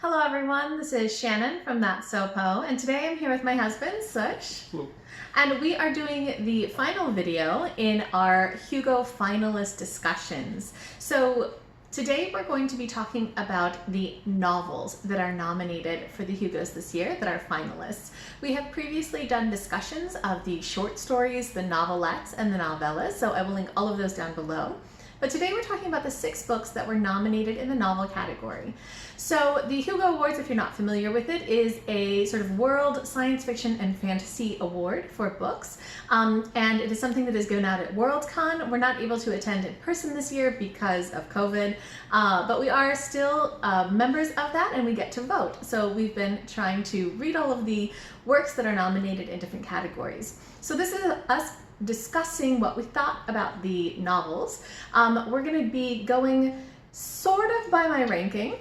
Hello everyone, this is Shannon from That's So Po, and today I'm here with my husband, Sush. Hello. And we are doing the final video in our Hugo finalist discussions. So today we're going to be talking about the novels that are nominated for the Hugos this year that are finalists. We have previously done discussions of the short stories, the novelettes, and the novellas, so I will link all of those down below. But today we're talking about the 6 books that were nominated in the novel category. So the Hugo Awards, if you're not familiar with it, is a sort of world science fiction and fantasy award for books. And it is something that is given out at Worldcon. We're not able to attend in person this year because of COVID, but we are still members of that and we get to vote. So we've been trying to read all of the works that are nominated in different categories. So this is us discussing what we thought about the novels. We're going to be going sort of by my ranking,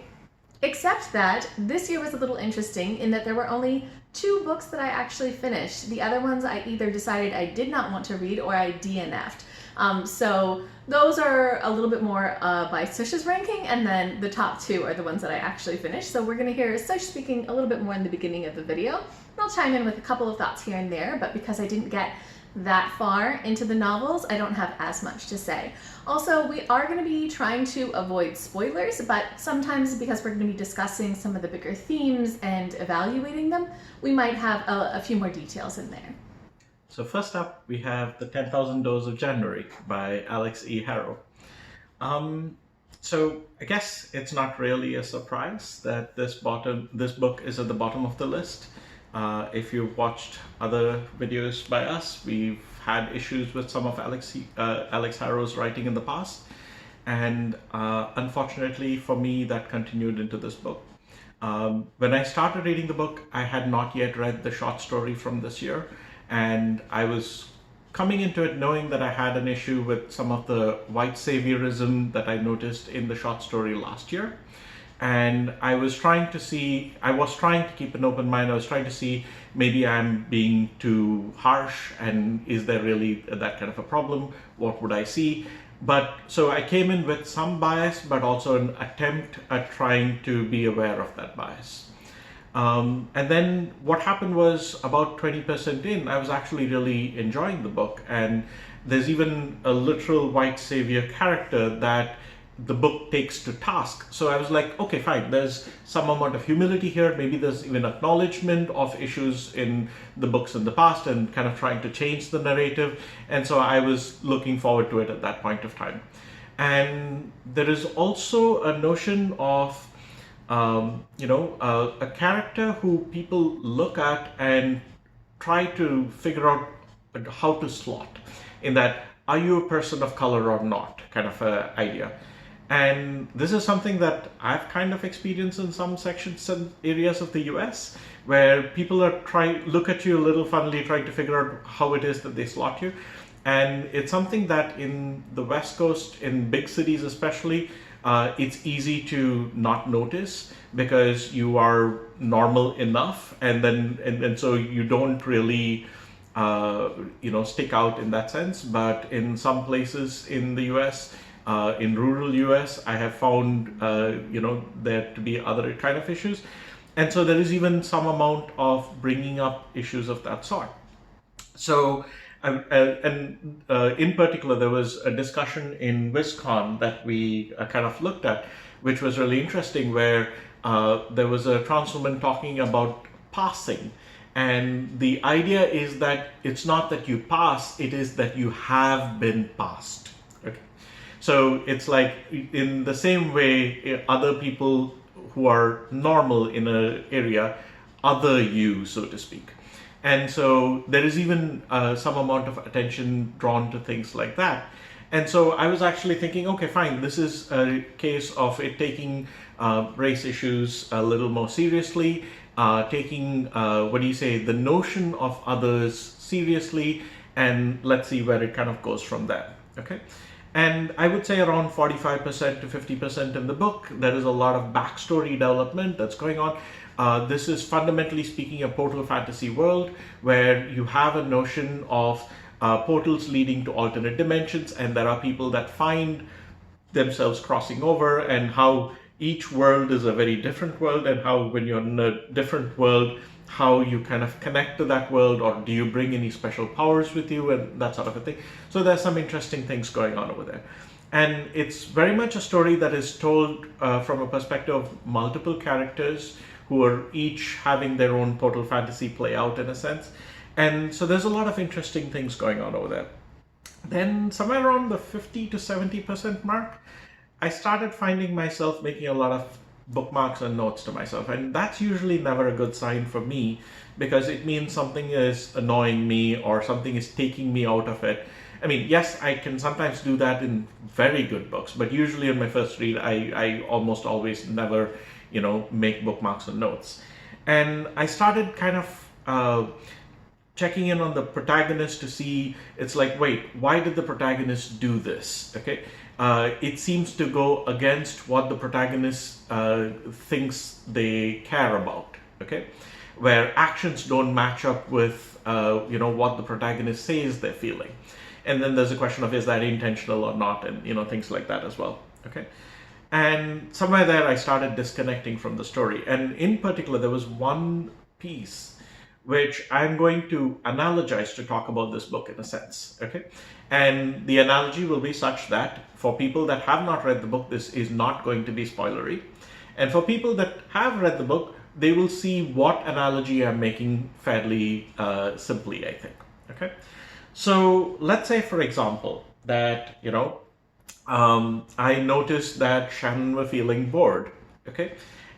except that this year was a little interesting in that there were only 2 books that I actually finished. The other ones I either decided I did not want to read or I DNF'd. So those are a little bit more by Sush's ranking, and then the top 2 are the ones that I actually finished. So we're going to hear Sush speaking a little bit more in the beginning of the video. And I'll chime in with a couple of thoughts here and there, but because I didn't get that far into the novels, I don't have as much to say. Also, we are going to be trying to avoid spoilers, but sometimes because we're going to be discussing some of the bigger themes and evaluating them, we might have a few more details in there. So first up, we have The 10,000 Doors of January by Alix E. Harrow. So I guess it's not really a surprise that this book is at the bottom of the list. If you've watched other videos by us, we've had issues with some of Alix Harrow's writing in the past, and unfortunately for me that continued into this book. When I started reading the book, I had not yet read the short story from this year, and I was coming into it knowing that I had an issue with some of the white saviorism that I noticed in the short story last year. And I was trying to keep an open mind. I was trying to see maybe I'm being too harsh, and is there really that kind of a problem? What would I see? But so I came in with some bias, but also an attempt at trying to be aware of that bias. And then what happened was about 20% in, I was actually really enjoying the book. And there's even a literal white savior character that the book takes to task. So I was like, okay, fine, there's some amount of humility here. Maybe there's even acknowledgement of issues in the books in the past and kind of trying to change the narrative. And so I was looking forward to it at that point of time. And there is also a notion of, a character who people look at and try to figure out how to slot in that, are you a person of color or not, kind of a idea. And this is something that I've kind of experienced in some sections and areas of the US, where people are look at you a little funnily, trying to figure out how it is that they slot you. And it's something that in the West Coast, in big cities especially, it's easy to not notice because you are normal enough, and so you don't really stick out in that sense. But in some places in the US, in rural US, I have found, there to be other kind of issues. And so there is even some amount of bringing up issues of that sort. So, in particular, there was a discussion in WisCon that we kind of looked at, which was really interesting, where there was a trans woman talking about passing. And the idea is that it's not that you pass, it is that you have been passed. So it's like, in the same way, other people who are normal in an area, other you, so to speak. And so there is even some amount of attention drawn to things like that. And so I was actually thinking, okay, fine, this is a case of it taking race issues a little more seriously, taking, the notion of others seriously, and let's see where it kind of goes from there, okay? And I would say around 45% to 50% in the book, there is a lot of backstory development that's going on. This is fundamentally speaking a portal fantasy world where you have a notion of portals leading to alternate dimensions, and there are people that find themselves crossing over, and how each world is a very different world, and how when you're in a different world, how you kind of connect to that world, or do you bring any special powers with you and that sort of a thing. So there's some interesting things going on over there. And it's very much a story that is told from a perspective of multiple characters who are each having their own total fantasy play out in a sense. And so there's a lot of interesting things going on over there. Then somewhere around the 50 to 70% mark, I started finding myself making a lot of bookmarks and notes to myself. And that's usually never a good sign for me, because it means something is annoying me or something is taking me out of it. I mean, yes, I can sometimes do that in very good books, but usually in my first read, I almost always never, make bookmarks and notes. And I started kind of checking in on the protagonist to see, it's like, wait, why did the protagonist do this? Okay, it seems to go against what the protagonist thinks they care about. Okay, where actions don't match up with what the protagonist says they're feeling. And then there's a question of, is that intentional or not, and things like that as well. Okay, and somewhere there I started disconnecting from the story. And in particular, there was one piece which I'm going to analogize to talk about this book in a sense. Okay, and the analogy will be such that for people that have not read the book, this is not going to be spoilery. And for people that have read the book, they will see what analogy I'm making fairly simply, I think. Okay. So let's say, for example, that, I noticed that Shannon were feeling bored, okay?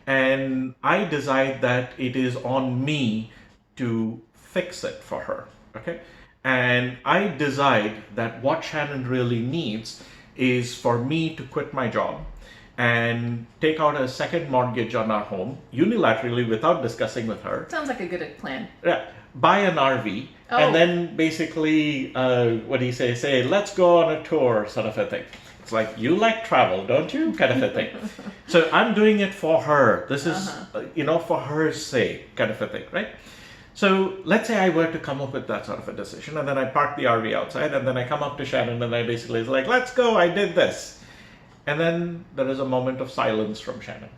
And I decide that it is on me to fix it for her, okay? And I decide that what Shannon really needs is for me to quit my job and take out a second mortgage on our home unilaterally without discussing with her. Sounds like a good plan. Yeah. Buy an RV, and then basically, what do you say, let's go on a tour, sort of a thing. It's like, you like travel, don't you? Kind of a thing. So I'm doing it for her. This is, for her sake, kind of a thing, right? So let's say I were to come up with that sort of a decision, and then I park the RV outside, and then I come up to Shannon, and I basically is like, let's go, I did this. And then there is a moment of silence from Shannon.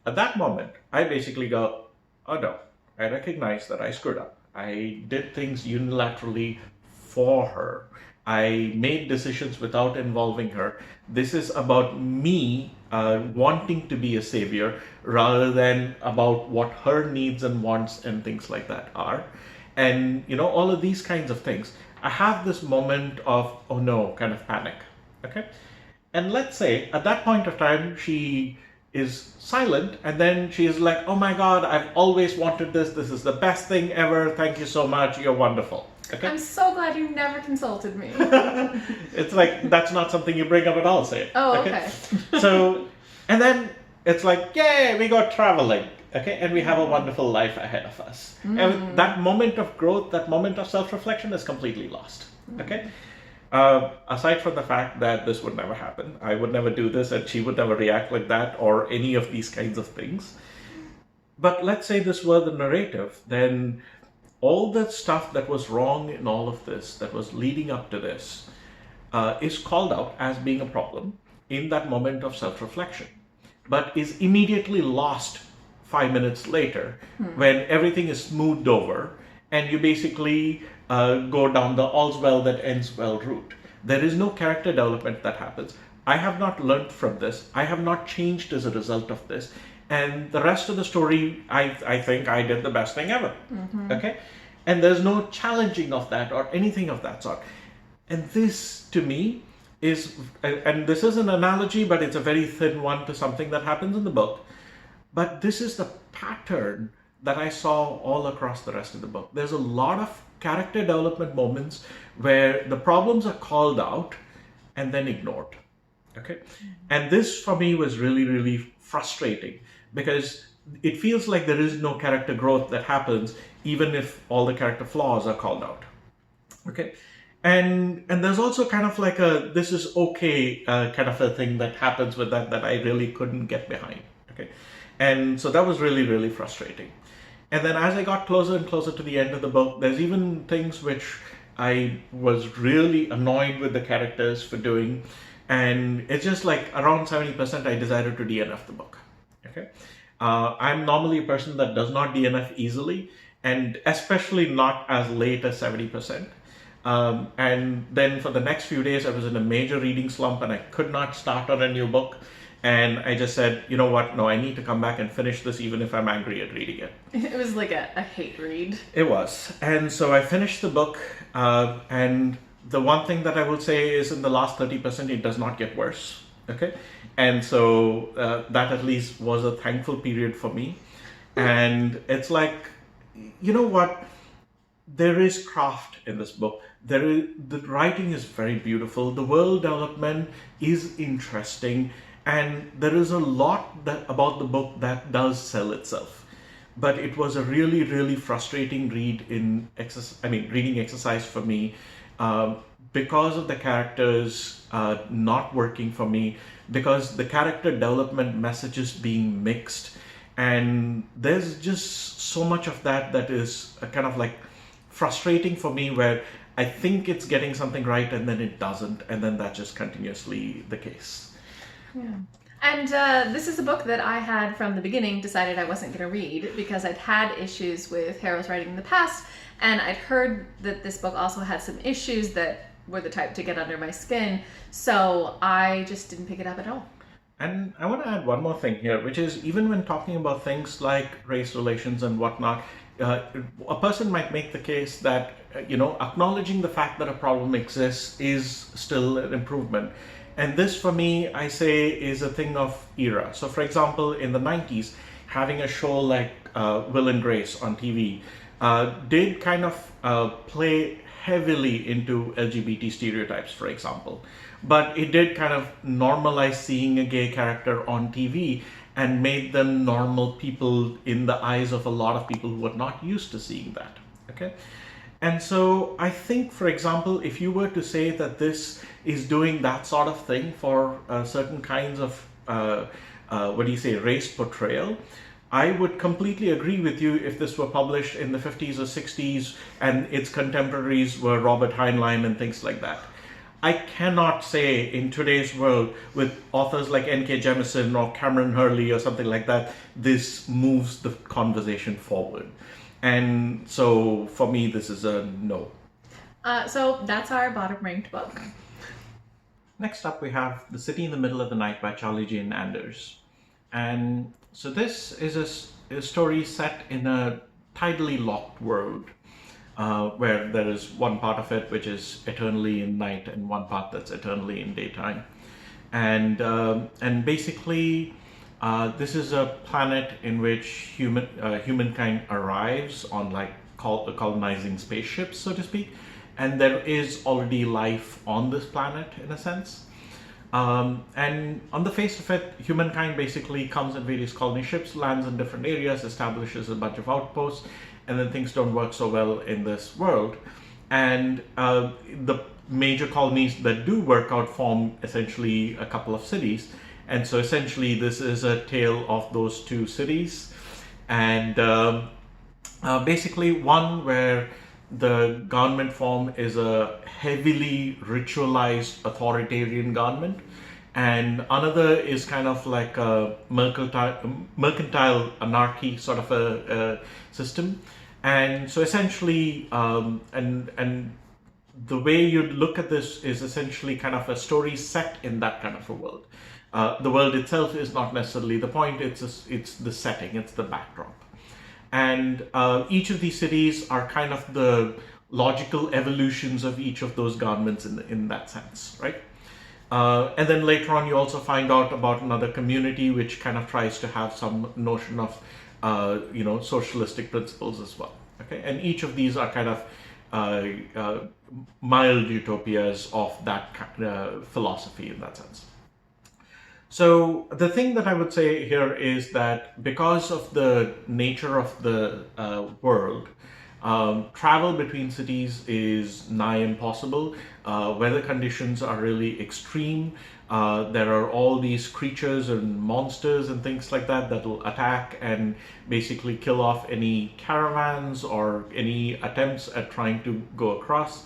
At that moment, I basically go, oh no. I recognize that I screwed up. I did things unilaterally for her. I made decisions without involving her. This is about me wanting to be a savior rather than about what her needs and wants and things like that are. And, all of these kinds of things. I have this moment of, oh no, kind of panic. Okay? And let's say at that point of time, she is silent, and then she is like, oh my god, I've always wanted this is the best thing ever, thank you so much, you're wonderful. Okay? I'm so glad you never consulted me. It's like, that's not something you bring up at all, say. Oh, okay. So, and then it's like, yay, we go traveling, okay, and we have a wonderful life ahead of us. And that moment of growth, that moment of self-reflection is completely lost, okay? Aside from the fact that this would never happen, I would never do this, and she would never react like that, or any of these kinds of things. But let's say this were the narrative, then all the stuff that was wrong in all of this, that was leading up to this, is called out as being a problem in that moment of self-reflection, but is immediately lost 5 minutes later when everything is smoothed over, and you basically go down the all's well that ends well route. There is no character development that happens. I have not learned from this. I have not changed as a result of this. And the rest of the story, I think I did the best thing ever. Okay? And there's no challenging of that or anything of that sort. And this, to me, is, and this is an analogy, but it's a very thin one to something that happens in the book. But this is the pattern that I saw all across the rest of the book. There's a lot of character development moments where the problems are called out and then ignored. Okay? And this for me was really, really frustrating, because it feels like there is no character growth that happens even if all the character flaws are called out. Okay? And there's also kind of like a this is okay kind of a thing that happens with that I really couldn't get behind. Okay? And so that was really, really frustrating. And then as I got closer and closer to the end of the book, there's even things which I was really annoyed with the characters for doing. And it's just like around 70% I decided to DNF the book. Okay, I'm normally a person that does not DNF easily, and especially not as late as 70%. And then for the next few days, I was in a major reading slump and I could not start on a new book. And I just said, you know what? No, I need to come back and finish this even if I'm angry at reading it. It was like a hate read. It was. And so I finished the book. And the one thing that I will say is in the last 30%, it does not get worse. Okay. And so that at least was a thankful period for me. And it's like, you know what? There is craft in this book. The writing is very beautiful. The world development is interesting. And there is a lot about the book that does sell itself. But it was a really, really frustrating reading exercise for me because of the characters not working for me, because the character development messages being mixed. And there's just so much of that is kind of like frustrating for me, where I think it's getting something right and then it doesn't. And then that's just continuously the case. Yeah. And this is a book that I had from the beginning decided I wasn't going to read because I'd had issues with Harrow's writing in the past, and I'd heard that this book also had some issues that were the type to get under my skin, so I just didn't pick it up at all. And I want to add one more thing here, which is even when talking about things like race relations and whatnot, a person might make the case that, acknowledging the fact that a problem exists is still an improvement. And this, for me, I say, is a thing of era. So, for example, in the 90s, having a show like Will and Grace on TV did kind of play heavily into LGBT stereotypes, for example. But it did kind of normalize seeing a gay character on TV and made them normal people in the eyes of a lot of people who were not used to seeing that. Okay? And so I think, for example, if you were to say that this is doing that sort of thing for certain kinds of, race portrayal, I would completely agree with you if this were published in the 50s or 60s and its contemporaries were Robert Heinlein and things like that. I cannot say in today's world with authors like N.K. Jemisin or Kameron Hurley or something like that, this moves the conversation forward. And so for me, this is a no. So that's our bottom ranked book. Next up, we have The City in the Middle of the Night by Charlie Jane Anders. And so this is a story set in a tidally locked world where there is one part of it which is eternally in night and one part that's eternally in daytime. And basically, this is a planet in which humankind arrives on like colonizing spaceships, so to speak, and there is already life on this planet in a sense. And on the face of it, humankind basically comes in various colony ships, lands in different areas, establishes a bunch of outposts, and then things don't work so well in this world. And the major colonies that do work out form essentially a couple of cities. And so essentially this is a tale of those two cities. And basically one where the government form is a heavily ritualized authoritarian government, and another is kind of like a mercantile anarchy sort of a system. And so essentially, and the way you look at this is essentially kind of a story set in that kind of a world. The world itself is not necessarily the point, it's the setting, it's the backdrop. And each of these cities are kind of the logical evolutions of each of those governments in that sense, right? And then later on you also find out about another community which kind of tries to have some notion of socialistic principles as well. Okay, and each of these are kind of mild utopias of that philosophy in that sense. So the thing that I would say here is that because of the nature of the world, travel between cities is nigh impossible. Weather conditions are really extreme. There are all these creatures and monsters and things like that will attack and basically kill off any caravans or any attempts at trying to go across.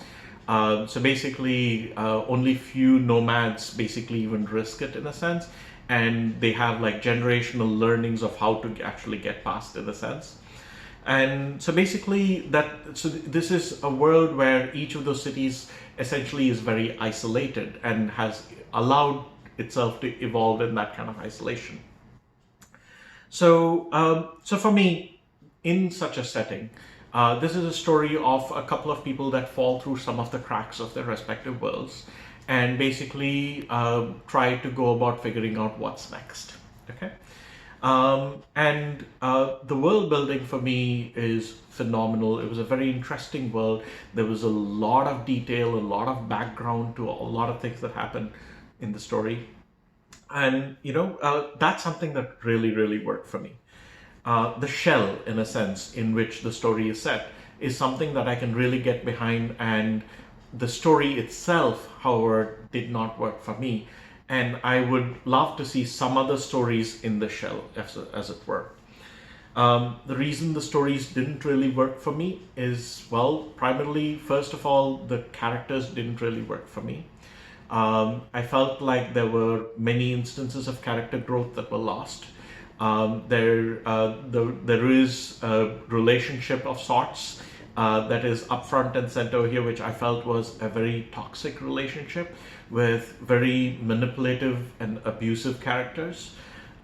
So basically, only few nomads basically even risk it in a sense, and they have like generational learnings of how to actually get past in a sense. And so basically this is a world where each of those cities essentially is very isolated and has allowed itself to evolve in that kind of isolation. So for me, in such a setting, this is a story of a couple of people that fall through some of the cracks of their respective worlds and basically try to go about figuring out what's next. Okay. The world building for me is phenomenal. It was a very interesting world. There was a lot of detail, a lot of background to a lot of things that happened in the story. And, that's something that really worked for me. The shell, in a sense, in which the story is set, is something that I can really get behind, and the story itself, however, did not work for me. And I would love to see some other stories in the shell, as it were. The reason the stories didn't really work for me is, well, primarily, first of all, the characters didn't really work for me. I felt like there were many instances of character growth that were lost. There is a relationship of sorts that is up front and center here, which I felt was a very toxic relationship with very manipulative and abusive characters.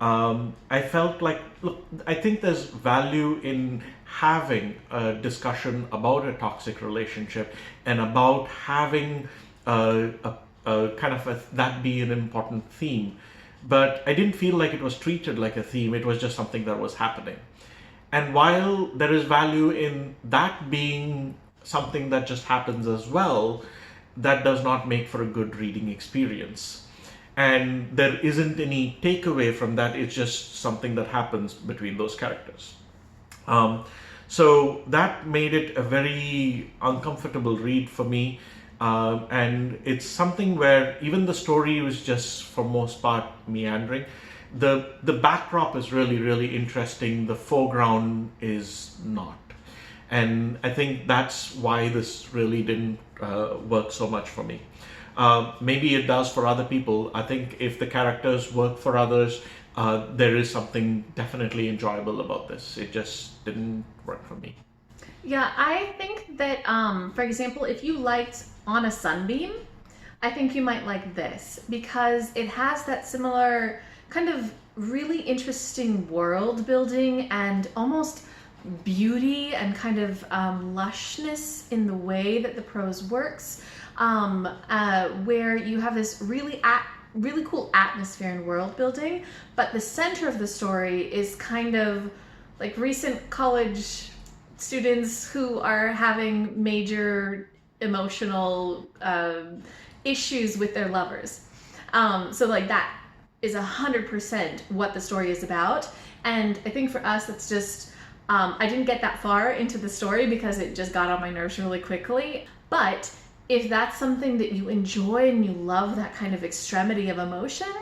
I felt like, look, I think there's value in having a discussion about a toxic relationship and about having that be an important theme. But I didn't feel like it was treated like a theme. It was just something that was happening. And while there is value in that being something that just happens as well, that does not make for a good reading experience. And there isn't any takeaway from that. It's just something that happens between those characters. So that made it a very uncomfortable read for me. And it's something where even the story was just, for most part, meandering. The backdrop is really interesting. The foreground is not. And I think that's why this really didn't work so much for me. Maybe it does for other people. I think if the characters work for others, there is something definitely enjoyable about this. It just didn't work for me. Yeah, I think that, for example, if you liked On a Sunbeam, I think you might like this because it has that similar kind of really interesting world building and almost beauty and kind of lushness in the way that the prose works, where you have this really cool atmosphere and world building, but the center of the story is kind of like recent college students who are having major emotional issues with their lovers. So like that is 100% what the story is about. And I think for us, it's just, I didn't get that far into the story because it just got on my nerves really quickly. But if that's something that you enjoy and you love that kind of extremity of emotion,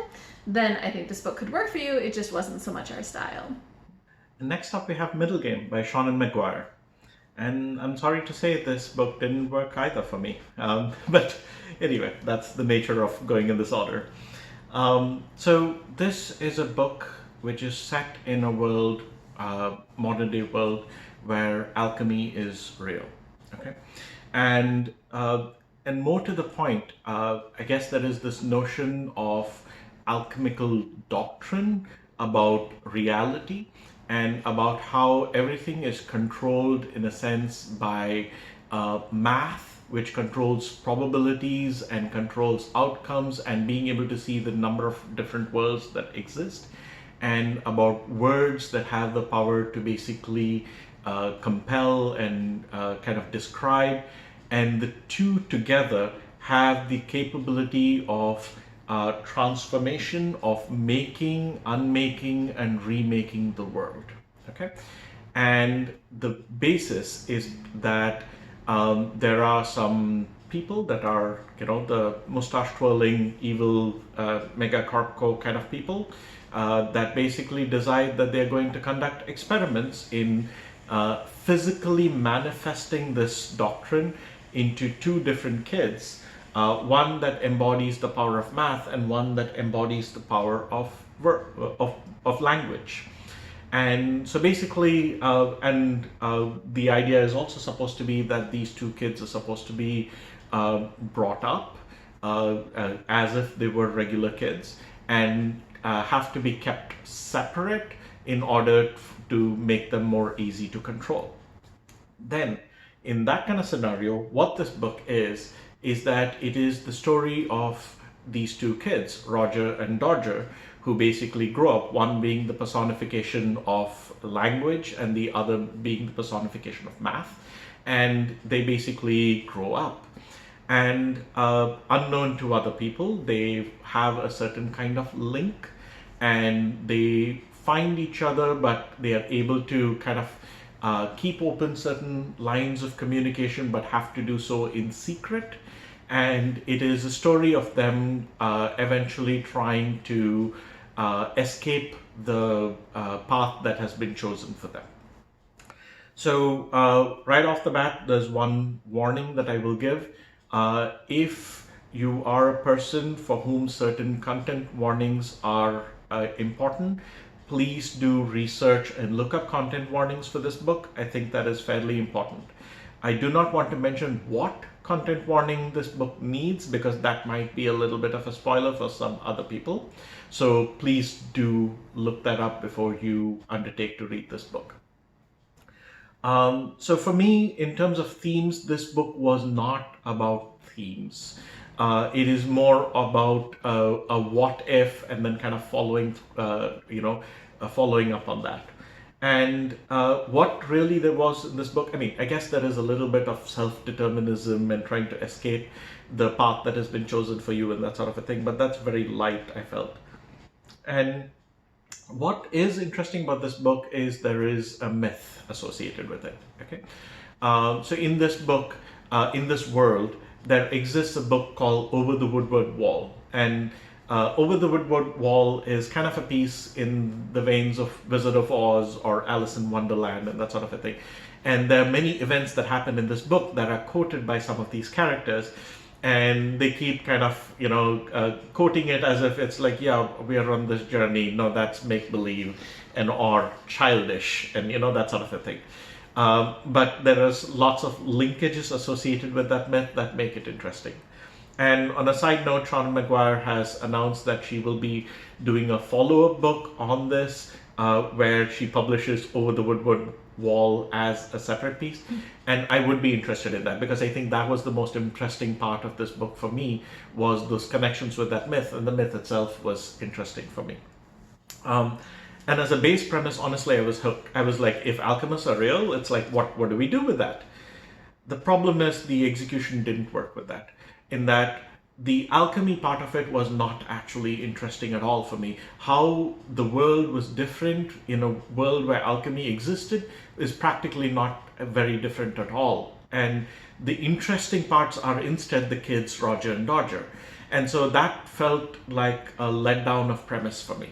then I think this book could work for you. It just wasn't so much our style. Next up, we have Middlegame by Seanan McGuire. And I'm sorry to say this book didn't work either for me. But anyway, that's the nature of going in this order. So this is a book which is set in a world, modern day world, where alchemy is real. Okay, and more to the point, I guess there is this notion of alchemical doctrine about reality and about how everything is controlled in a sense by math, which controls probabilities and controls outcomes and being able to see the number of different worlds that exist, and about words that have the power to basically compel and kind of describe, and the two together have the capability of transformation, of making, unmaking, and remaking the world. Okay, and the basis is that there are some people that are, the mustache twirling, evil megacorpco kind of people that basically decide that they're going to conduct experiments in physically manifesting this doctrine into two different kids, one that embodies the power of math and one that embodies the power of language. And so basically, the idea is also supposed to be that these two kids are supposed to be brought up as if they were regular kids, and have to be kept separate in order to make them more easy to control. Then, in that kind of scenario, what this book is that it is the story of these two kids, Roger and Dodger, who basically grow up, one being the personification of language and the other being the personification of math. And they basically grow up. And unknown to other people, they have a certain kind of link, and they find each other, but they are able to kind of keep open certain lines of communication, but have to do so in secret. And it is a story of them eventually trying to escape the path that has been chosen for them. So right off the bat, there's one warning that I will give. If you are a person for whom certain content warnings are important, please do research and look up content warnings for this book. I think that is fairly important. I do not want to mention what content warning this book needs, because that might be a little bit of a spoiler for some other people. So please do look that up before you undertake to read this book. So for me, in terms of themes, this book was not about themes. It is more about a what if, and then kind of following up on that. And what really there was in this book, I mean, I guess there is a little bit of self-determinism and trying to escape the path that has been chosen for you and that sort of a thing, but that's very light, I felt. And what is interesting about this book is there is a myth associated with it, okay? So in this book, in this world, there exists a book called Over the Woodward Wall. And Over the Woodward Wall is kind of a piece in the veins of Wizard of Oz or Alice in Wonderland and that sort of a thing. And there are many events that happen in this book that are quoted by some of these characters. And they keep kind of, quoting it as if it's like, yeah, we are on this journey. No, that's make-believe and or childish and, that sort of a thing. But there is lots of linkages associated with that myth that make it interesting. And on a side note, McGuire has announced that she will be doing a follow-up book on this, where she publishes Over the Woodward Wall as a separate piece. And I would be interested in that, because I think that was the most interesting part of this book for me, was those connections with that myth, and the myth itself was interesting for me. And as a base premise, honestly, I was hooked. I was like, if alchemists are real, it's like, what do we do with that? The problem is the execution didn't work with that, in that the alchemy part of it was not actually interesting at all for me. How the world was different in a world where alchemy existed is practically not very different at all. And the interesting parts are instead the kids, Roger and Dodger. And so that felt like a letdown of premise for me.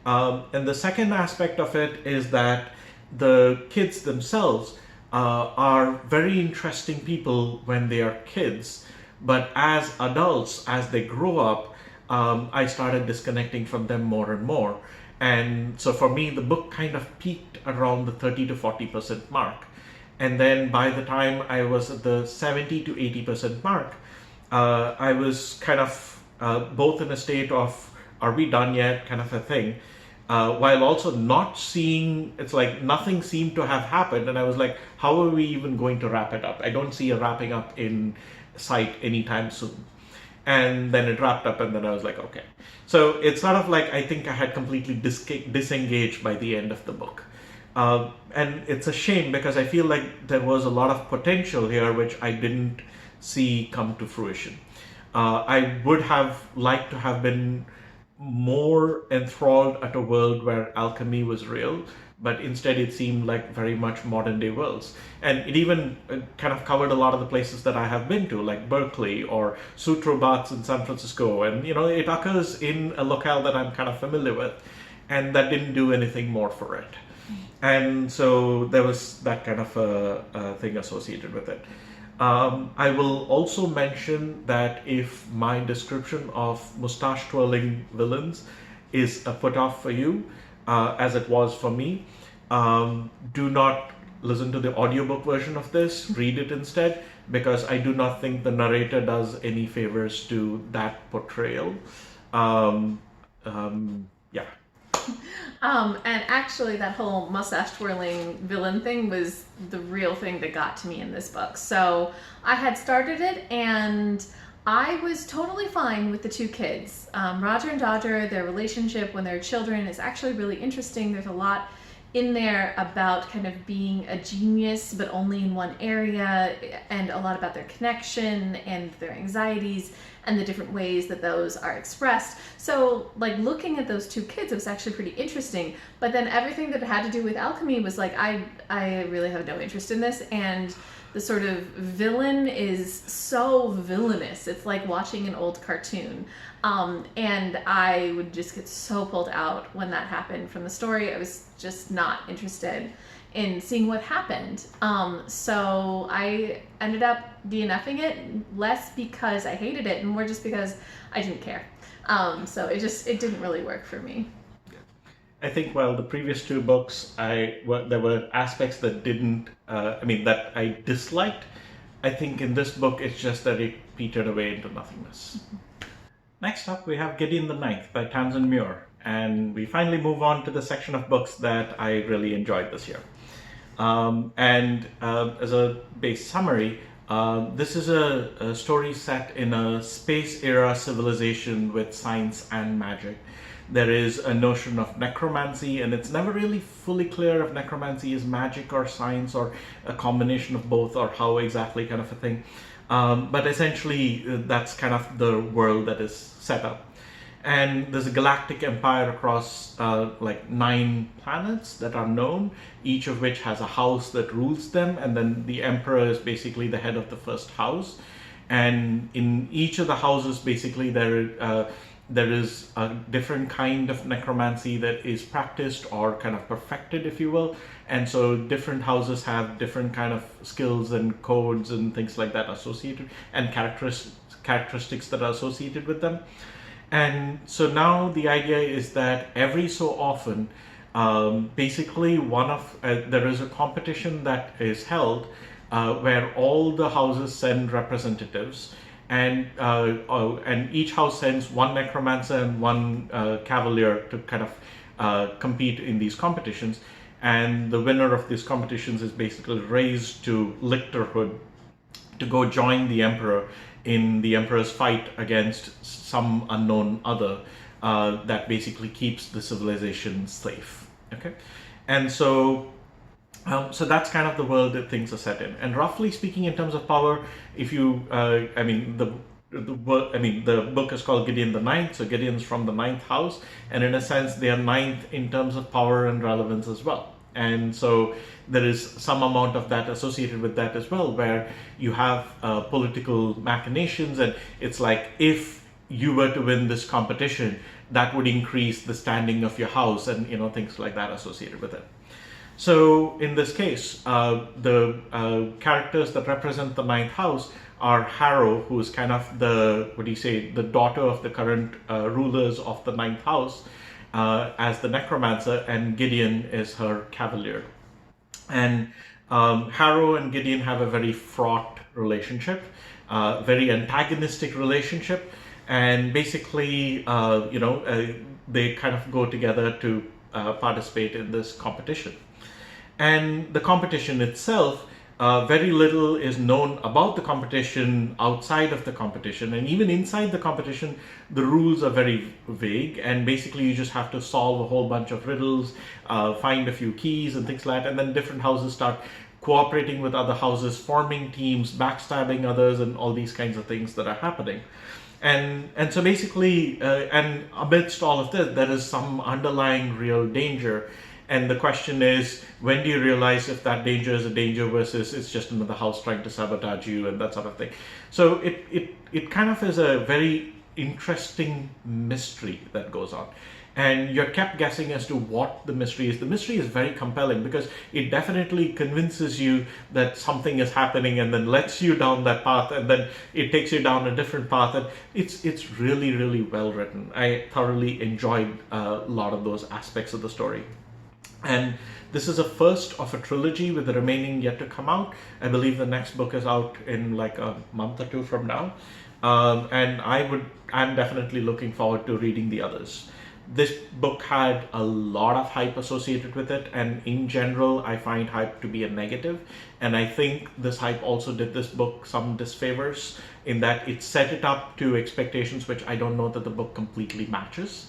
And the second aspect of it is that the kids themselves are very interesting people when they are kids. But as adults, as they grow up, I started disconnecting from them more and more. And so for me, the book kind of peaked around the 30 to 40% mark. And then by the time I was at the 70 to 80% mark, I was kind of both in a state of, are we done yet, kind of a thing, while also not seeing, it's like nothing seemed to have happened. And I was like, how are we even going to wrap it up? I don't see a wrapping up in sight anytime soon. And then it wrapped up, and then I was like, okay. So it's sort of like, I think I had completely disengaged by the end of the book. And it's a shame, because I feel like there was a lot of potential here which I didn't see come to fruition. I would have liked to have been more enthralled at a world where alchemy was real, but instead it seemed like very much modern day worlds. And it even kind of covered a lot of the places that I have been to, like Berkeley or Sutro Baths in San Francisco. And, it occurs in a locale that I'm kind of familiar with, and that didn't do anything more for it. And so there was that kind of a thing associated with it. I will also mention that if my description of mustache twirling villains is a put off for you, as it was for me, do not listen to the audiobook version of this, read it instead, because I do not think the narrator does any favors to that portrayal. Yeah. And actually that whole mustache twirling villain thing was the real thing that got to me in this book. So I had started it and I was totally fine with the two kids. Roger and Dodger, their relationship when they're children is actually really interesting. There's a lot in there about kind of being a genius but only in one area, and a lot about their connection and their anxieties and the different ways that those are expressed. So like looking at those two kids, it was actually pretty interesting. But then everything that had to do with alchemy was like, I really have no interest in this. And the sort of villain is so villainous. It's like watching an old cartoon. And I would just get so pulled out when that happened from the story. I was just not interested in seeing what happened. So I ended up DNFing it, less because I hated it and more just because I didn't care. So it didn't really work for me. I think while the previous two books, there were aspects that that I disliked. I think in this book, it's just that it petered away into nothingness. Next up, we have Gideon the Ninth by Tamsyn Muir, and we finally move on to the section of books that I really enjoyed this year. As a base summary, this is a story set in a space-era civilization with science and magic. There is a notion of necromancy, and it's never really fully clear if necromancy is magic or science or a combination of both or how exactly kind of a thing. But essentially, that's kind of the world that is set up. And there's a galactic empire across like 9 planets that are known, each of which has a house that rules them, and then the emperor is basically the head of the first house. And in each of the houses, basically, there is a different kind of necromancy that is practiced or kind of perfected, if you will. And so different houses have different kind of skills and codes and things like that associated, and characteristics that are associated with them. And so now the idea is that every so often, basically there is a competition that is held where all the houses send representatives, and each house sends one necromancer and one cavalier to kind of compete in these competitions. And the winner of these competitions is basically raised to lictorhood to go join the emperor in the emperor's fight against some unknown other that basically keeps the civilization safe. Okay, and so that's kind of the world that things are set in. And roughly speaking, in terms of power, if you, the book is called Gideon the Ninth, so Gideon's from the 9th house, and in a sense, they are 9th in terms of power and relevance as well. And so there is some amount of that associated with that as well, where you have political machinations, and it's like if you were to win this competition, that would increase the standing of your house, and things like that associated with it. So in this case, the characters that represent the 9th house are Harrow, who is kind of the daughter of the current rulers of the 9th house, as the necromancer, and Gideon is her cavalier. And Harrow and Gideon have a very fraught relationship, very antagonistic relationship, and basically, they kind of go together to participate in this competition. And the competition itself, very little is known about the competition outside of the competition, and even inside the competition, the rules are very vague, and basically you just have to solve a whole bunch of riddles, find a few keys and things like that, and then different houses start cooperating with other houses, forming teams, backstabbing others, and all these kinds of things that are happening. And so basically, and amidst all of this, there is some underlying real danger. And the question is, when do you realize if that danger is a danger versus it's just another house trying to sabotage you and that sort of thing? So it kind of is a very interesting mystery that goes on. and you're kept guessing as to what the mystery is. The mystery is very compelling because it definitely convinces you that something is happening and then lets you down that path, and then it takes you down a different path, and it's really, really well written. I thoroughly enjoyed a lot of those aspects of the story. And this is a first of a trilogy with the remaining yet to come out. I believe the next book is out in like a month or two from now. And I'm definitely looking forward to reading the others. This book had a lot of hype associated with it, and in general, I find hype to be a negative. And I think this hype also did this book some disfavors in that it set it up to expectations which I don't know that the book completely matches.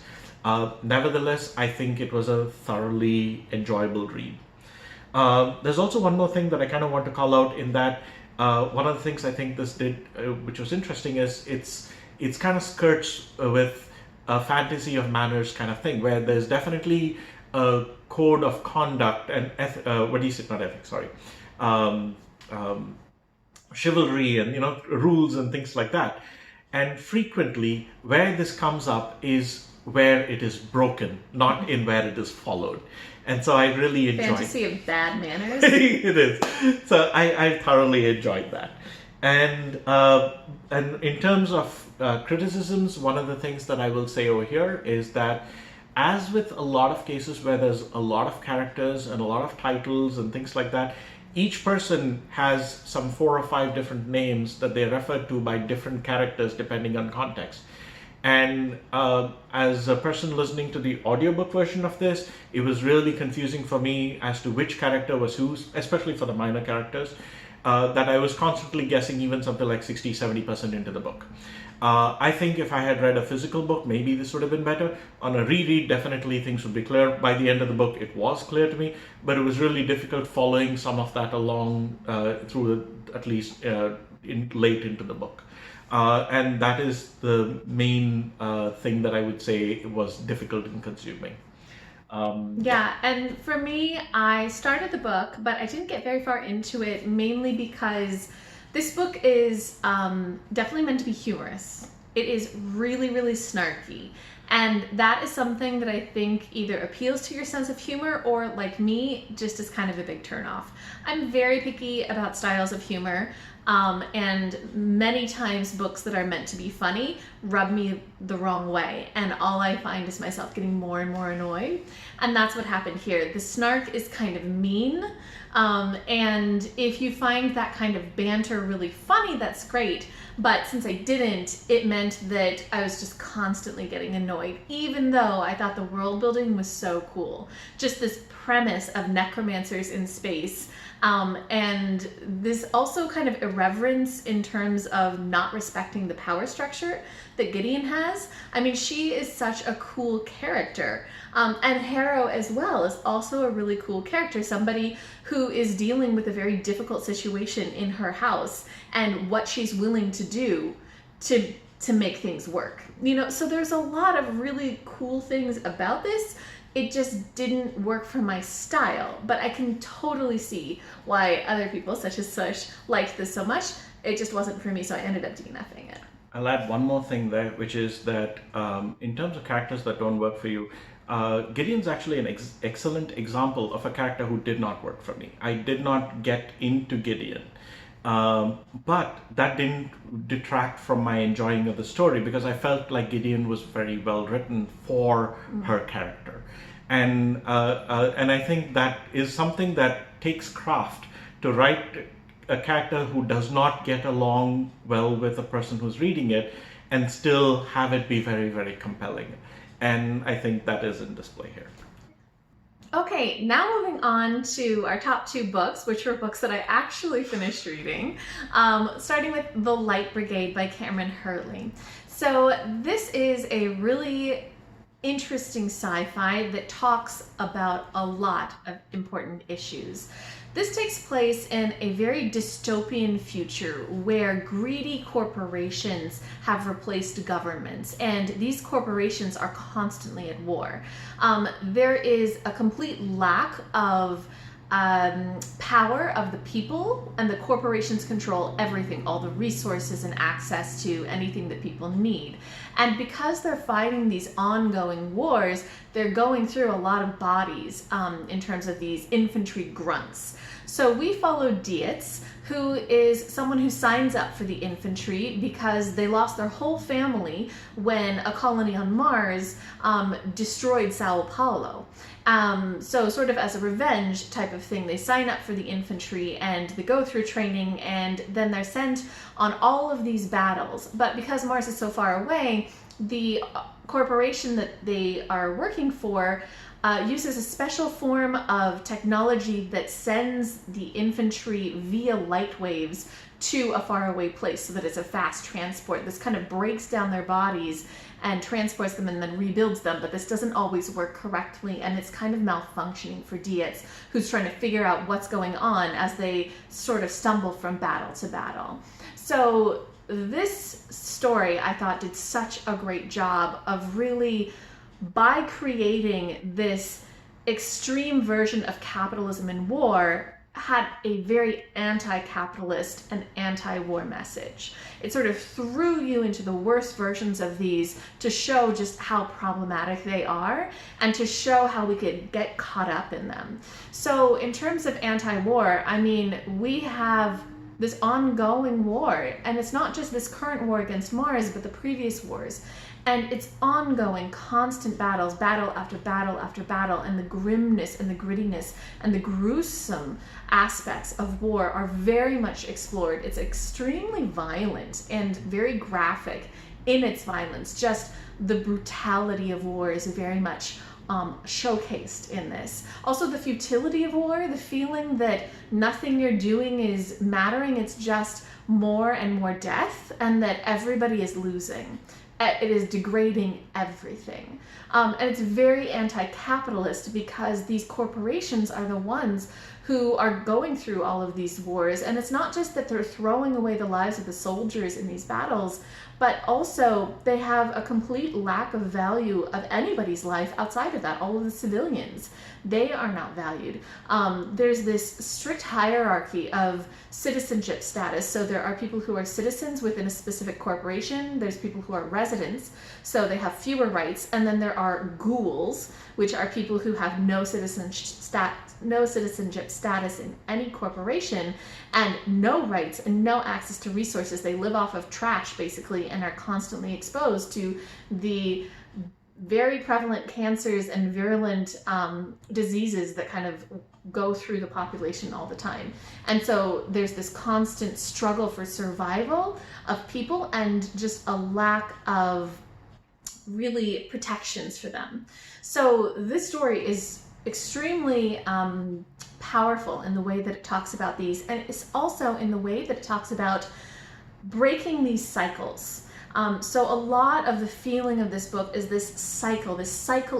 Nevertheless, I think it was a thoroughly enjoyable read. There's also one more thing that I kind of want to call out in that one of the things I think this did, which was interesting, is it's kind of skirts with a fantasy of manners kind of thing, where there's definitely a code of conduct and chivalry and rules and things like that. And frequently, where this comes up is where it is broken, not in where it is followed. And so I really enjoyed fantasy of bad manners. It is. So I thoroughly enjoyed that. And in terms of criticisms, one of the things that I will say over here is that, as with a lot of cases where there's a lot of characters and a lot of titles and things like that, each person has some 4 or 5 different names that they refer to by different characters depending on context. And as a person listening to the audiobook version of this, it was really confusing for me as to which character was whose, especially for the minor characters, that I was constantly guessing even something like 60-70% into the book. I think if I had read a physical book, maybe this would have been better. On a reread, definitely things would be clear. By the end of the book, it was clear to me, but it was really difficult following some of that along through at least late into the book. And that is the main thing that I would say was difficult in consuming. Yeah, and for me, I started the book, but I didn't get very far into it, mainly because this book is definitely meant to be humorous. It is really, really snarky. And that is something that I think either appeals to your sense of humor or, like me, just is kind of a big turnoff. I'm very picky about styles of humor. And many times books that are meant to be funny rub me the wrong way, and all I find is myself getting more and more annoyed. And that's what happened here. The snark is kind of mean, and if you find that kind of banter really funny, that's great. But since I didn't, it meant that I was just constantly getting annoyed, even though I thought the world building was so cool. Just this premise of necromancers in space. And this also kind of irreverence in terms of not respecting the power structure that Gideon has. I mean, she is such a cool character. And Harrow as well is also a really cool character, somebody who is dealing with a very difficult situation in her house and what she's willing to do to make things work. So there's a lot of really cool things about this. It just didn't work for my style, but I can totally see why other people, such as Sush, liked this so much. It just wasn't for me, so I ended up DNFing it. I'll add one more thing there, which is that in terms of characters that don't work for you, Gideon's actually an excellent example of a character who did not work for me. I did not get into Gideon. But that didn't detract from my enjoying of the story, because I felt like Gideon was very well written for her character. And I think that is something that takes craft, to write a character who does not get along well with the person who's reading it and still have it be very, very compelling. And I think that is in display here. Okay, now moving on to our top 2 books, which were books that I actually finished reading, starting with The Light Brigade by Kameron Hurley. So this is a really interesting sci-fi that talks about a lot of important issues. This takes place in a very dystopian future where greedy corporations have replaced governments, and these corporations are constantly at war. There is a complete lack of power of the people, and the corporations control everything, all the resources and access to anything that people need. And because they're fighting these ongoing wars, they're going through a lot of bodies in terms of these infantry grunts. So we follow Dietz, who is someone who signs up for the infantry because they lost their whole family when a colony on Mars destroyed Sao Paulo. So sort of as a revenge type of thing, they sign up for the infantry and they go through training, and then they're sent on all of these battles. But because Mars is so far away, the corporation that they are working for uses a special form of technology that sends the infantry via light waves to a faraway place so that it's a fast transport. This kind of breaks down their bodies and transports them and then rebuilds them, but this doesn't always work correctly, and it's kind of malfunctioning for Dietz, who's trying to figure out what's going on as they sort of stumble from battle to battle. So this story, I thought, did such a great job of really, by creating this extreme version of capitalism and war, had a very anti-capitalist and anti-war message. It sort of threw you into the worst versions of these to show just how problematic they are and to show how we could get caught up in them. So in terms of anti-war, I mean, we have this ongoing war, and it's not just this current war against Mars, but the previous wars. And it's ongoing, constant battles, battle after battle after battle, and the grimness and the grittiness and the gruesome aspects of war are very much explored. It's extremely violent and very graphic in its violence. Just the brutality of war is very much showcased in this. Also the futility of war, the feeling that nothing you're doing is mattering, it's just more and more death, and that everybody is losing. It is degrading everything. And it's very anti-capitalist because these corporations are the ones who are going through all of these wars. And it's not just that they're throwing away the lives of the soldiers in these battles, but also they have a complete lack of value of anybody's life outside of that. All of the civilians, they are not valued. There's this strict hierarchy of citizenship status. So there are people who are citizens within a specific corporation. There's people who are residents, so they have fewer rights. And then there are ghouls, which are people who have no citizenship status in any corporation and no rights and no access to resources. They live off of trash, basically, and are constantly exposed to the very prevalent cancers and virulent diseases that kind of go through the population all the time. And so there's this constant struggle for survival of people and just a lack of really protections for them. So this story is extremely powerful in the way that it talks about these, and it's also in the way that it talks about breaking these cycles. So a lot of the feeling of this book is this cycle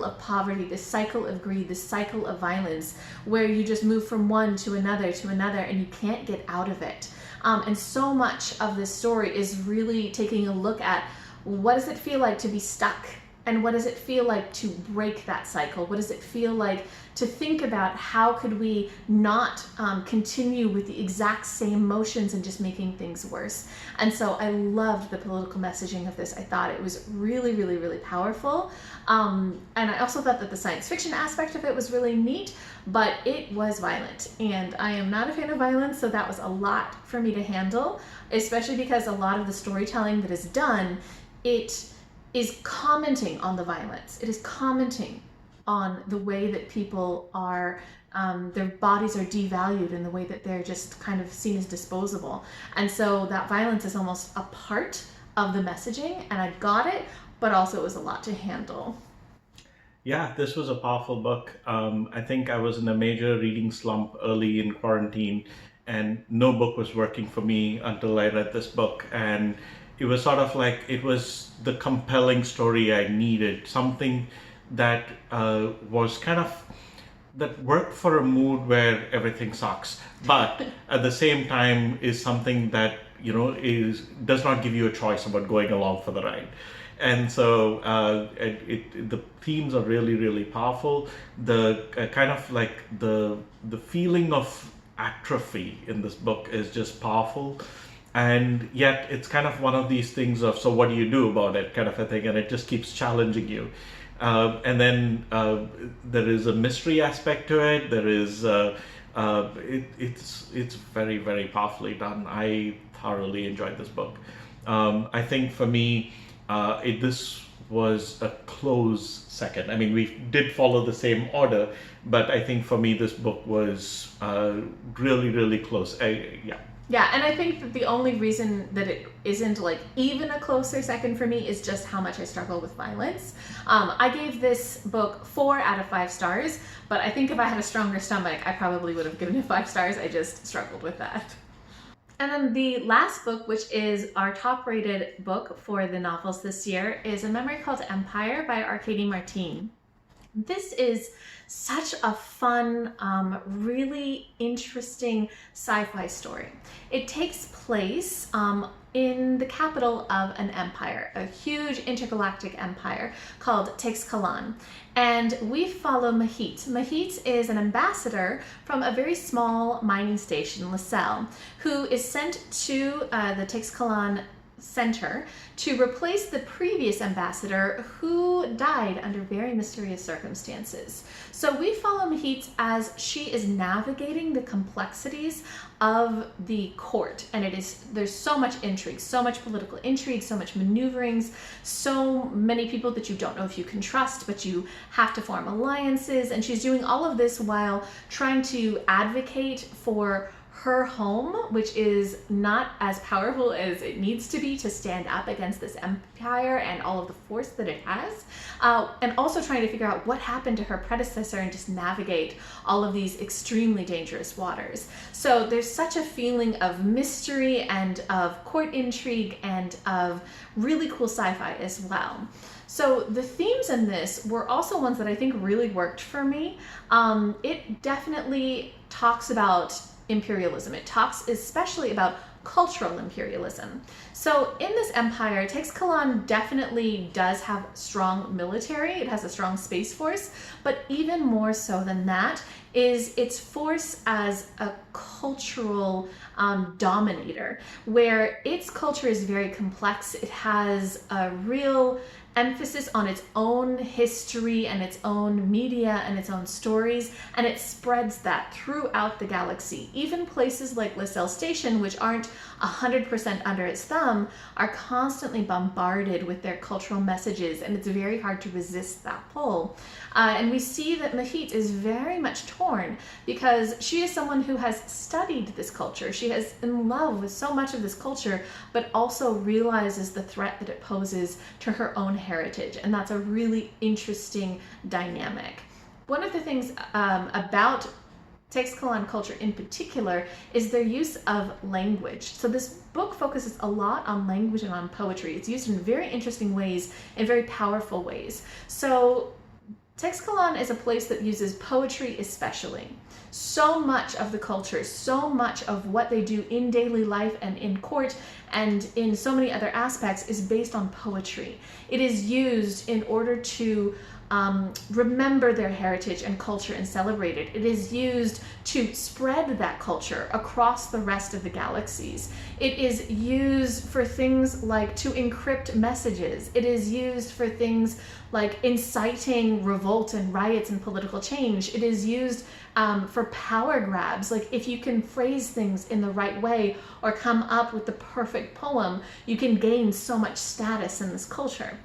of poverty, this cycle of greed, this cycle of violence, where you just move from one to another, and you can't get out of it. And so much of this story is really taking a look at what does it feel like to be stuck? And what does it feel like to break that cycle? What does it feel like to think about how could we not continue with the exact same motions and just making things worse? And so I loved the political messaging of this. I thought it was really, really, really powerful. And I also thought that the science fiction aspect of it was really neat, but it was violent. And I am not a fan of violence, so that was a lot for me to handle, especially because a lot of the storytelling that is done, it is commenting on the violence. It is commenting on the way that people are, their bodies are devalued in the way that they're just kind of seen as disposable. And so that violence is almost a part of the messaging, and I got it, but also it was a lot to handle. Yeah, this was a powerful book. I think I was in a major reading slump early in quarantine, and no book was working for me until I read this book. And it was sort of like, it was the compelling story I needed, something that was kind of, that worked for a mood where everything sucks, but at the same time is something that, you know, does not give you a choice about going along for the ride. And so the themes are really, really powerful. The kind of like the feeling of atrophy in this book is just powerful. And yet it's kind of one of these things of, so what do you do about it, kind of a thing, and it just keeps challenging you. And then there is a mystery aspect to it. There is it's very, very powerfully done. I thoroughly enjoyed this book. I think for me, this was a close second. I mean, we did follow the same order, but I think for me, this book was really, really close. Yeah. Yeah, and I think that the only reason that it isn't like even a closer second for me is just how much I struggle with violence. I gave this book 4 out of 5 stars, but I think if I had a stronger stomach, I probably would have given it 5 stars. I just struggled with that. And then the last book, which is our top-rated book for the novels this year, is A Memory Called Empire by Arkady Martine. This is such a fun, really interesting sci-fi story. It takes place in the capital of an empire, a huge intergalactic empire called Teixcalan. And we follow Mahit. Mahit is an ambassador from a very small mining station, Lascelles, who is sent to the Teixcalan center to replace the previous ambassador who died under very mysterious circumstances. So we follow Mahit as she is navigating the complexities of the court, and there's so much intrigue, so much political intrigue, so much maneuverings, so many people that you don't know if you can trust, but you have to form alliances, and she's doing all of this while trying to advocate for her home, which is not as powerful as it needs to be to stand up against this empire and all of the force that it has, and also trying to figure out what happened to her predecessor and just navigate all of these extremely dangerous waters. So there's such a feeling of mystery and of court intrigue and of really cool sci-fi as well. So the themes in this were also ones that I think really worked for me. It definitely talks about imperialism. It talks especially about cultural imperialism. So in this empire, Teixcalan definitely does have strong military. It has a strong space force, but even more so than that is its force as a cultural dominator, where its culture is very complex. It has a real emphasis on its own history and its own media and its own stories, and it spreads that throughout the galaxy. Even places like Lascelles Station, which aren't 100% under its thumb, are constantly bombarded with their cultural messages, and it's very hard to resist that pull. And we see that Mahit is very much torn because she is someone who has studied this culture. She is in love with so much of this culture, but also realizes the threat that it poses to her own heritage. And that's a really interesting dynamic. One of the things about Teixcalan culture in particular is their use of language. So this book focuses a lot on language and on poetry. It's used in very interesting ways, in very powerful ways. So Teixcalan is a place that uses poetry especially. So much of the culture, so much of what they do in daily life and in court and in so many other aspects is based on poetry. It is used in order to remember their heritage and culture and celebrate it. It is used to spread that culture across the rest of the galaxies. It is used for things like to encrypt messages. It is used for things like inciting revolt and riots and political change. It is used for power grabs. Like if you can phrase things in the right way or come up with the perfect poem, you can gain so much status in this culture.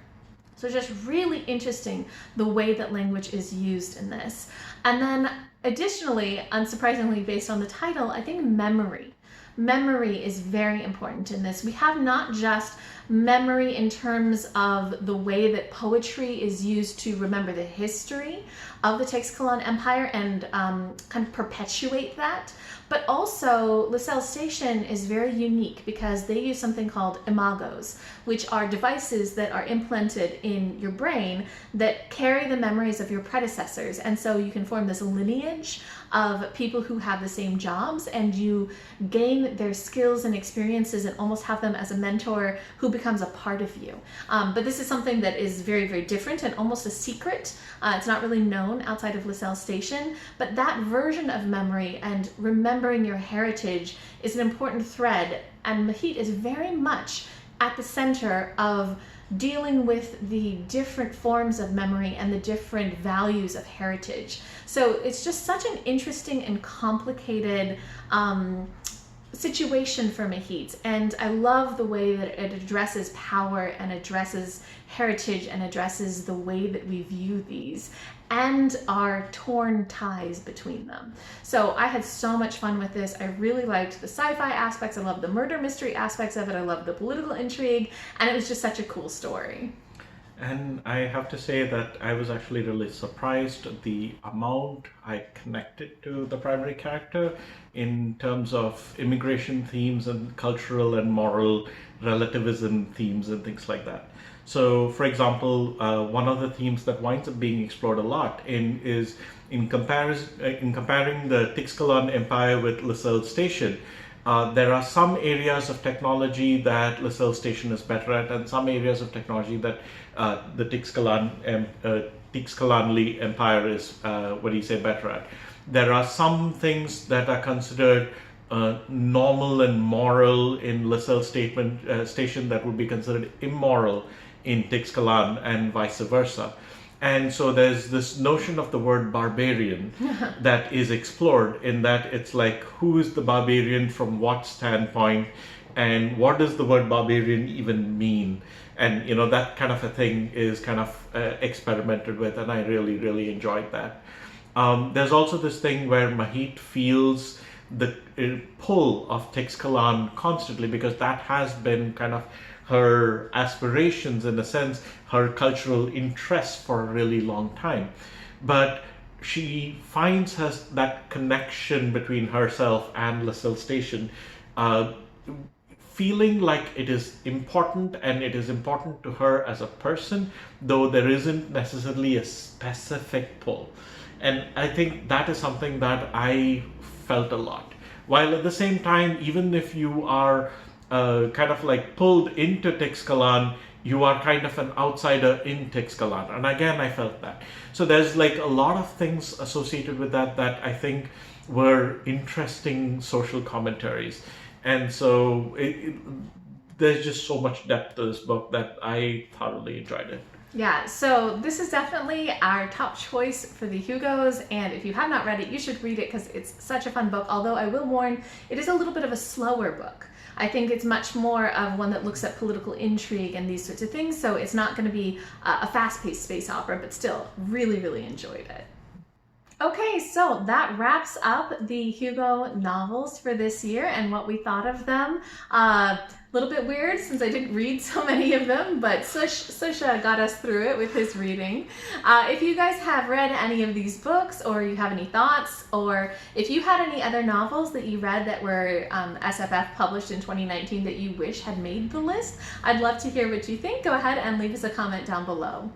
So just really interesting the way that language is used in this. And then additionally, unsurprisingly based on the title, I think memory. Memory is very important in this. We have not just memory in terms of the way that poetry is used to remember the history of the Teixcalan Empire and kind of perpetuate that, but also Lascelles Station is very unique because they use something called imagos, which are devices that are implanted in your brain that carry the memories of your predecessors. And so you can form this lineage of people who have the same jobs, and you gain their skills and experiences and almost have them as a mentor who becomes a part of you. But this is something that is very, very different and almost a secret. It's not really known outside of LaSalle Station, but that version of memory and remembering your heritage is an important thread, and Mahit is very much at the center of dealing with the different forms of memory and the different values of heritage. So it's just such an interesting and complicated situation for Mahit, and I love the way that it addresses power and addresses heritage and addresses the way that we view these and our torn ties between them. So I had so much fun with this. I really liked the sci-fi aspects. I loved the murder mystery aspects of it. I loved the political intrigue, and it was just such a cool story. And I have to say that I was actually really surprised at the amount I connected to the primary character in terms of immigration themes and cultural and moral relativism themes and things like that. So, for example, one of the themes that winds up being explored a lot is in comparing the Tixkalan Empire with LaSalle Station. There are some areas of technology that LaSalle Station is better at, and some areas of technology that the Tixkalanli Empire is, better at. There are some things that are considered normal and moral in LaSalle Station that would be considered immoral in Tixkalan, and vice versa. And so there's this notion of the word barbarian that is explored, in that it's like, who is the barbarian from what standpoint, and what does the word barbarian even mean? And that kind of a thing is kind of experimented with, and I really, really enjoyed that. There's also this thing where Mahit feels the pull of Tixkalan constantly, because that has been kind of her aspirations, in a sense, her cultural interests for a really long time. But she finds that connection between herself and LaSalle Station, feeling like it is important, and it is important to her as a person, though there isn't necessarily a specific pull. And I think that is something that I felt a lot. While at the same time, even if you are kind of like pulled into Tixkalan, you are kind of an outsider in Tixkalan. And again, I felt that. So there's like a lot of things associated with that I think were interesting social commentaries. And so there's just so much depth to this book that I thoroughly enjoyed it. Yeah, so this is definitely our top choice for the Hugos, and if you have not read it, you should read it because it's such a fun book, although I will warn, it is a little bit of a slower book. I think it's much more of one that looks at political intrigue and these sorts of things, so it's not going to be a fast-paced space opera, but still, really, really enjoyed it. Okay, so that wraps up the Hugo novels for this year and what we thought of them. A little bit weird since I didn't read so many of them, but Sush got us through it with his reading. If you guys have read any of these books, or you have any thoughts, or if you had any other novels that you read that were SFF published in 2019 that you wish had made the list, I'd love to hear what you think. Go ahead and leave us a comment down below.